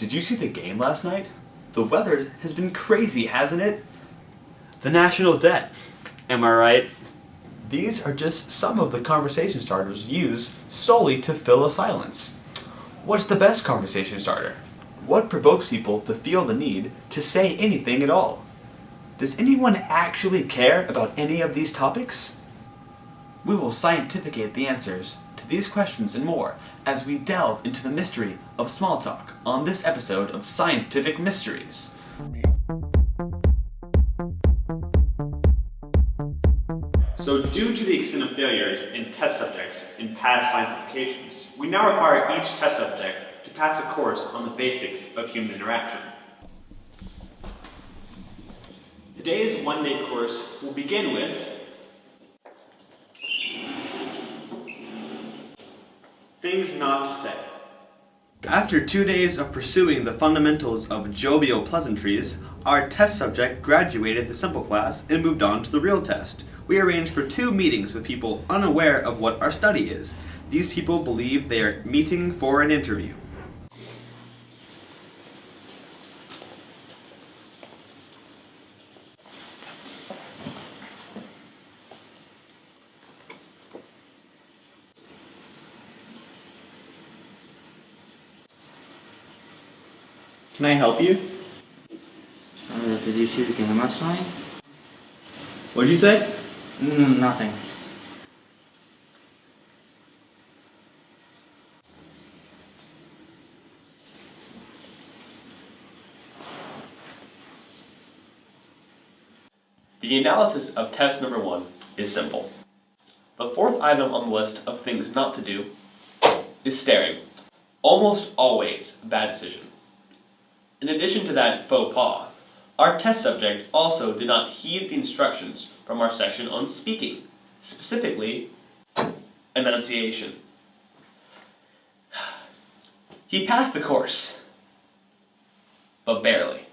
Did you see the game last night? The weather has been crazy, hasn't it? The national debt. Am I right? These are just some of the conversation starters used solely to fill a silence. What's the best conversation starter? What provokes people to feel the need to say anything at all? Does anyone actually care about any of these topics? We will scientificate the answers to these questions and more as we delve into the mystery of small talk on this episode of Scientific Mysteries. So due to the extent of failures in test subjects in past scientifications, we now require each test subject to pass a course on the basics of human interaction. Today's one-day course will begin with things not to say. After 2 days of pursuing the fundamentals of jovial pleasantries, our test subject graduated the simple class and moved on to the real test. We arranged for 2 meetings with people unaware of what our study is. These people believe they are meeting for an interview. Can I help you? Did you see the game last night? What did you say? Nothing. The analysis of test number 1 is simple. The 4th item on the list of things not to do is staring. Almost always a bad decision. In addition to that faux pas, our test subject also did not heed the instructions from our section on speaking, specifically enunciation. He passed the course, but barely.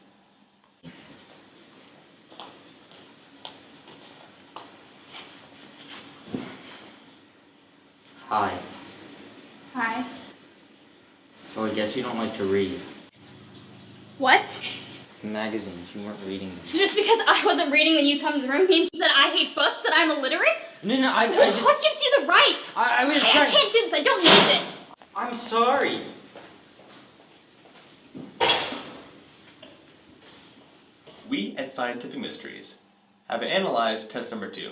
Hi. Hi. So I guess you don't like to read. What? Magazines, you weren't reading them. So just because I wasn't reading when you come to the room means that I hate books, that I'm illiterate? No, I What just... gives you the right? I was I trying... can't do this, I don't need this. I'm sorry. We at Scientific Mysteries have analyzed test number 2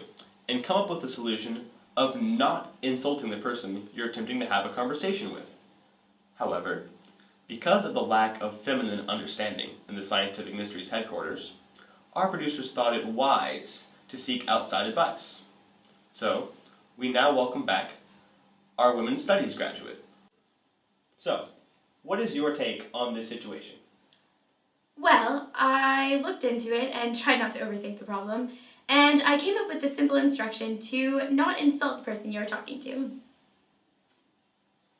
and come up with the solution of not insulting the person you're attempting to have a conversation with. However, because of the lack of feminine understanding in the Scientific Mysteries headquarters, our producers thought it wise to seek outside advice. So, we now welcome back our Women's Studies graduate. So, what is your take on this situation? Well, I looked into it and tried not to overthink the problem, and I came up with the simple instruction to not insult the person you're talking to.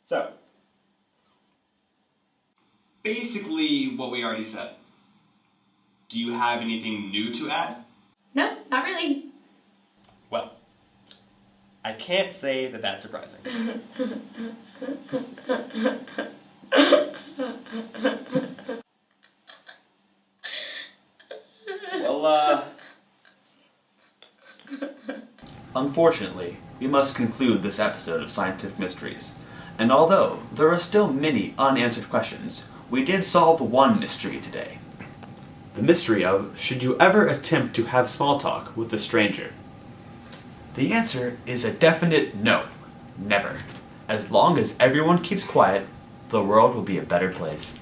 So, basically what we already said. Do you have anything new to add? No, not really. Well, I can't say that that's surprising. Well, unfortunately, we must conclude this episode of Scientific Mysteries. And although there are still many unanswered questions, we did solve one mystery today. The mystery of, should you ever attempt to have small talk with a stranger? The answer is a definite no. Never. As long as everyone keeps quiet, the world will be a better place.